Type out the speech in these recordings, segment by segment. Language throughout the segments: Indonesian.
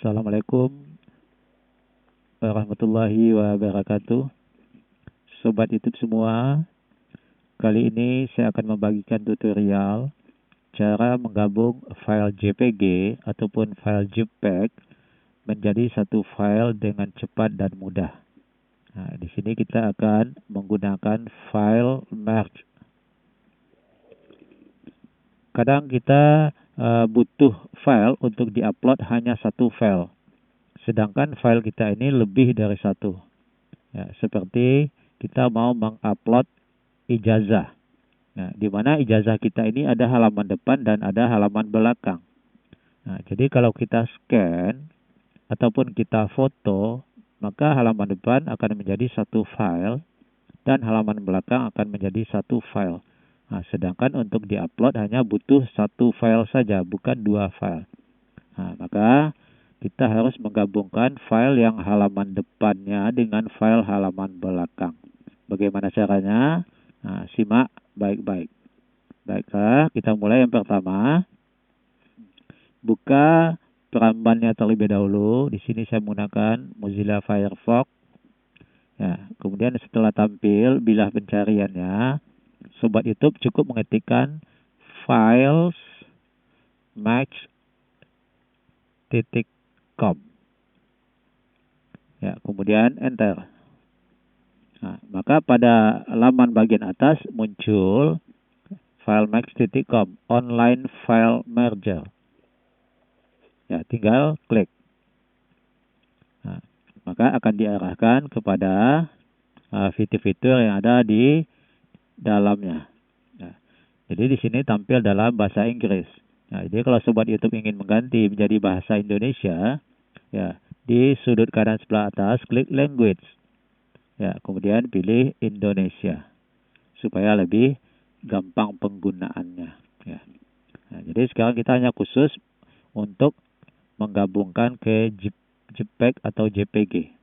Assalamualaikum warahmatullahi wabarakatuh. Sobat YouTube semua, kali ini saya akan membagikan tutorial cara menggabung file JPG ataupun file JPEG menjadi satu file dengan cepat dan mudah. Nah, di sini kita akan menggunakan file merge. Kadang kita butuh file untuk diupload hanya satu file. Sedangkan file kita ini lebih dari satu. Ya, seperti kita mau mengupload ijazah. Nah, di mana ijazah kita ini ada halaman depan dan ada halaman belakang. Nah, jadi kalau kita scan ataupun kita foto, maka halaman depan akan menjadi satu file dan halaman belakang akan menjadi satu file. Nah, sedangkan untuk diupload hanya butuh satu file saja, bukan dua file. Nah, maka kita harus menggabungkan file yang halaman depannya dengan file halaman belakang. Bagaimana caranya? Nah, simak baik-baik. Baiklah, kita mulai yang pertama. Buka perambannya terlebih dahulu. Di sini saya menggunakan Mozilla Firefox. Ya, kemudian setelah tampil bilah pencariannya, sobat YouTube cukup mengetikkan files max.com. Ya, kemudian enter. Nah, maka pada laman bagian atas muncul filemax.com online file merger. Ya, tinggal klik. Nah, maka akan diarahkan kepada fitur-fitur yang ada di dalamnya. Nah, jadi di sini tampil dalam bahasa Inggris. Nah, jadi kalau sobat YouTube ingin mengganti menjadi bahasa Indonesia, ya, di sudut kanan sebelah atas klik language. Ya, kemudian pilih Indonesia supaya lebih gampang penggunaannya. Ya. Nah, jadi sekarang kita hanya khusus untuk menggabungkan ke JPEG atau JPG.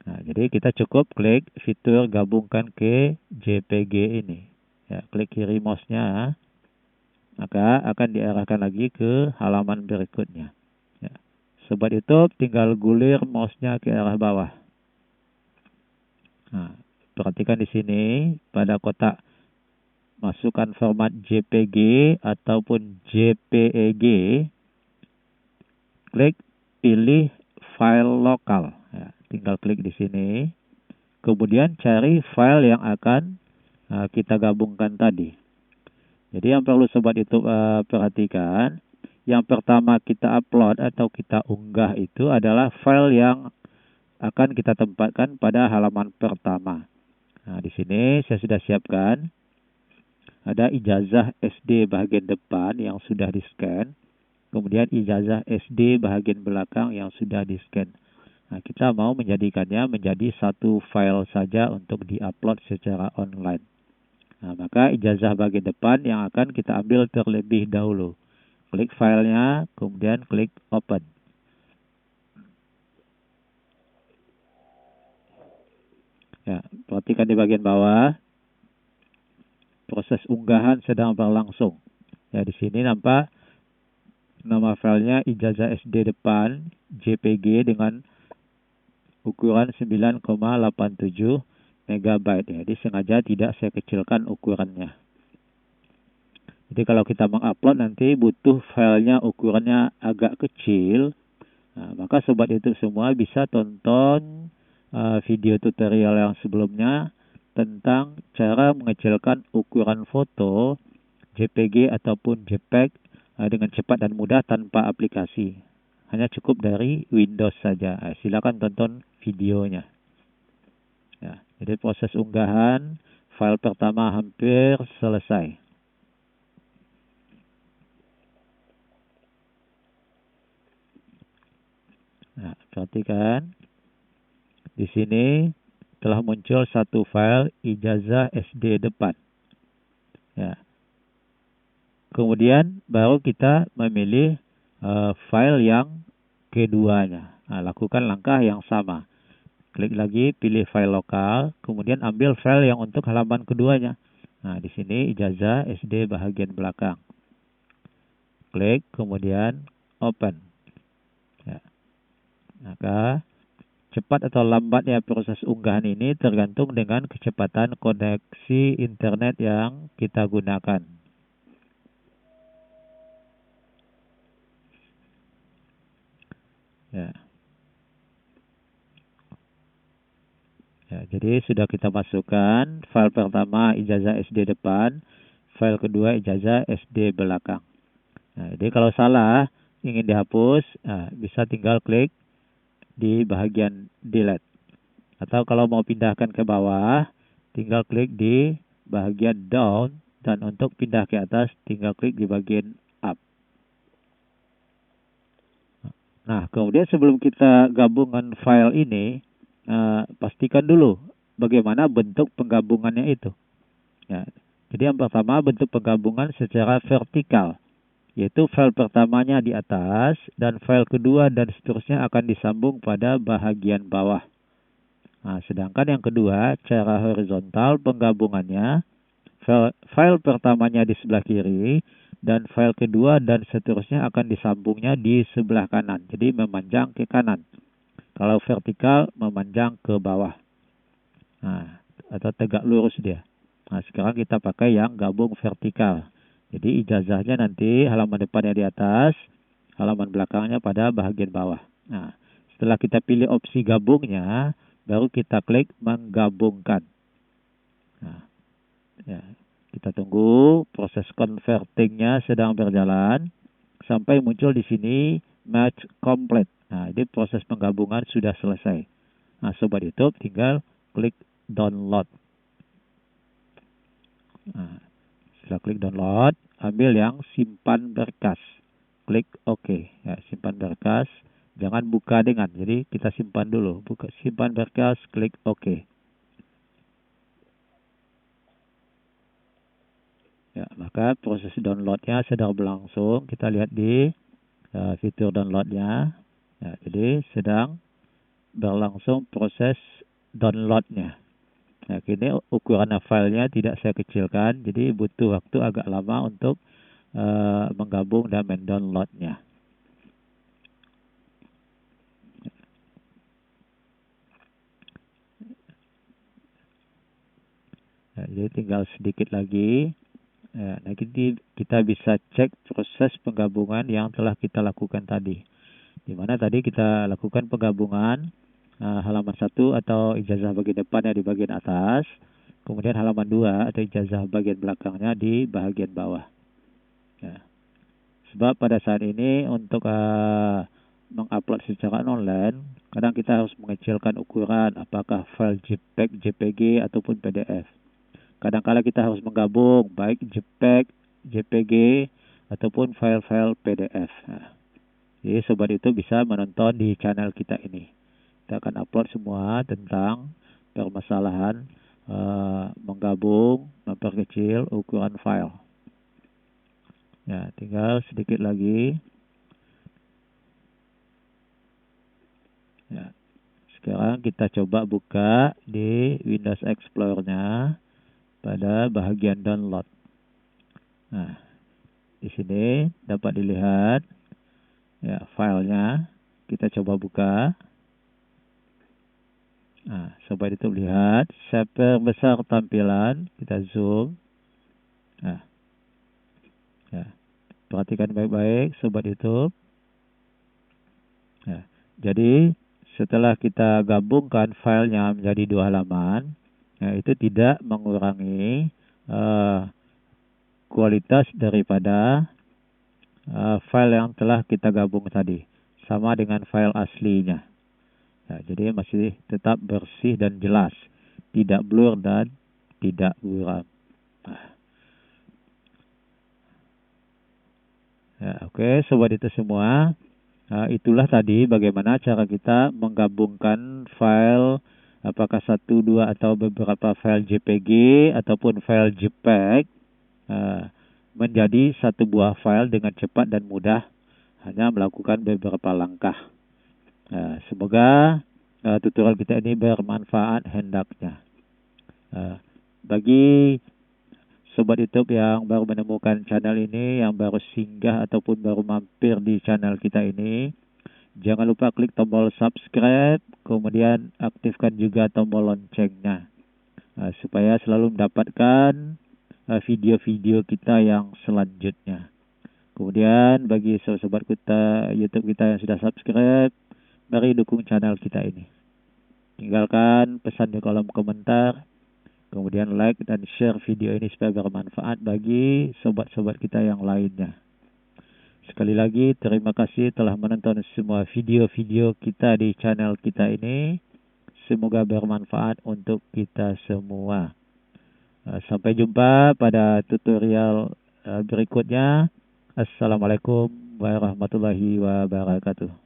Nah, jadi kita cukup klik fitur gabungkan ke JPG ini. Ya, klik kiri mouse-nya, maka akan diarahkan lagi ke halaman berikutnya. Ya. Sobat YouTube tinggal gulir mouse-nya ke arah bawah. Nah, perhatikan di sini pada kotak masukkan format JPG ataupun JPEG, klik pilih file lokal. Ya, tinggal klik di sini. Kemudian cari file yang akan kita gabungkan tadi. Jadi yang perlu sobat YouTube perhatikan, yang pertama kita upload atau kita unggah itu adalah file yang akan kita tempatkan pada halaman pertama. Nah, di sini saya sudah siapkan. Ada ijazah SD bagian depan yang sudah di-scan. Kemudian ijazah SD bagian belakang yang sudah di-scan. Nah, kita mau menjadikannya menjadi satu file saja untuk di-upload secara online. Nah, maka ijazah bagian depan yang akan kita ambil terlebih dahulu. Klik filenya, kemudian klik open. Ya, perhatikan di bagian bawah. Proses unggahan sedang berlangsung. Ya, di sini nampak nama filenya ijazah SD depan JPG dengan ukuran 9,87 MB. Ya, jadi sengaja tidak saya kecilkan ukurannya. Jadi kalau kita mengupload nanti butuh filenya ukurannya agak kecil. Nah, maka sobat YouTube semua bisa tonton video tutorial yang sebelumnya tentang cara mengecilkan ukuran foto JPG ataupun JPEG dengan cepat dan mudah tanpa aplikasi. Hanya cukup dari Windows saja. Silakan tonton videonya. Ya, jadi proses unggahan file pertama hampir selesai. Nah, perhatikan di sini telah muncul satu file ijazah SD depan. Ya. Kemudian baru kita memilih file yang keduanya. Nah, lakukan langkah yang sama. Klik lagi, pilih file lokal, kemudian ambil file yang untuk halaman keduanya. Nah, di sini ijazah SD bagian belakang. Klik, kemudian open. Ya. Maka cepat atau lambatnya proses unggahan ini tergantung dengan kecepatan koneksi internet yang kita gunakan. Ya. Ya, jadi sudah kita masukkan file pertama ijazah SD depan, file kedua ijazah SD belakang. Nah, jadi kalau salah ingin dihapus, bisa tinggal klik di bagian delete. Atau kalau mau pindahkan ke bawah, tinggal klik di bagian down, dan untuk pindah ke atas tinggal klik di bagian up. Nah, kemudian sebelum kita gabungan file ini, pastikan dulu bagaimana bentuk penggabungannya itu. Ya, jadi yang pertama bentuk penggabungan secara vertikal, yaitu file pertamanya di atas dan file kedua dan seterusnya akan disambung pada bahagian bawah. Nah, sedangkan yang kedua, cara horizontal penggabungannya, file pertamanya di sebelah kiri, dan file kedua dan seterusnya akan disambungnya di sebelah kanan. Jadi memanjang ke kanan. Kalau vertikal, memanjang ke bawah. Nah, atau tegak lurus dia. Nah, sekarang kita pakai yang gabung vertikal. Jadi ijazahnya nanti halaman depannya di atas, halaman belakangnya pada bagian bawah. Nah, setelah kita pilih opsi gabungnya, baru kita klik menggabungkan. Nah, ya, kita tunggu proses convertingnya sedang berjalan sampai muncul di sini match complete. Nah, ini proses penggabungan sudah selesai. Nah, Sobat YouTube tinggal klik download. Nah, setelah klik download, ambil yang simpan berkas. Klik OK. Ya, simpan berkas. Jangan buka dengan. Jadi kita simpan dulu. Buka simpan berkas, klik OK. Ya, maka proses downloadnya sedang berlangsung. Kita lihat di fitur downloadnya. Ya, jadi sedang berlangsung proses downloadnya. Nah, kini ukuran filenya tidak saya kecilkan, jadi butuh waktu agak lama untuk menggabung dan mendownloadnya. Nah, jadi tinggal sedikit lagi. Nah, kita bisa cek proses penggabungan yang telah kita lakukan tadi. Di mana tadi kita lakukan penggabungan halaman 1 atau ijazah bagian depannya di bagian atas, kemudian halaman 2 atau ijazah bagian belakangnya di bagian bawah. Ya. Sebab pada saat ini untuk mengupload secara online, kadang kita harus mengecilkan ukuran, apakah file JPEG, JPG, ataupun PDF. Kadang-kala kita harus menggabung, baik JPEG, JPG, ataupun file-file PDF. Nah, jadi Sobat itu bisa menonton di channel kita ini. Kita akan upload semua tentang permasalahan menggabung, memperkecil ukuran file. Ya, tinggal sedikit lagi. Ya, sekarang kita coba buka di Windows Explorer-nya pada bahagian download. Nah, di sini dapat dilihat ya filenya. Kita coba buka. Nah, Sobat itu lihat, saya perbesar tampilan, kita zoom. Nah, ya, perhatikan baik-baik, Sobat YouTube. Nah, jadi setelah kita gabungkan filenya menjadi 2 halaman, ya, itu tidak mengurangi kualitas daripada file yang telah kita gabung tadi. Sama dengan file aslinya. Ya, jadi masih tetap bersih dan jelas. Tidak blur dan tidak buram. Ya, oke, Sobat itu semua. Itulah tadi bagaimana cara kita menggabungkan file apakah 1, 2 atau beberapa file JPG ataupun file JPEG menjadi satu buah file dengan cepat dan mudah hanya melakukan beberapa langkah. Semoga tutorial kita ini bermanfaat hendaknya. Bagi Sobat YouTube yang baru menemukan channel ini, yang baru singgah ataupun baru mampir di channel kita ini, Jangan lupa klik tombol subscribe, kemudian aktifkan juga tombol loncengnya. Supaya selalu mendapatkan video-video kita yang selanjutnya. Kemudian bagi sobat kita YouTube kita yang sudah subscribe, mari dukung channel kita ini. Tinggalkan pesan di kolom komentar, kemudian like dan share video ini supaya bermanfaat bagi sobat-sobat kita yang lainnya. Sekali lagi terima kasih telah menonton semua video-video kita di channel kita ini. Semoga bermanfaat untuk kita semua. Sampai jumpa pada tutorial berikutnya. Assalamualaikum warahmatullahi wabarakatuh.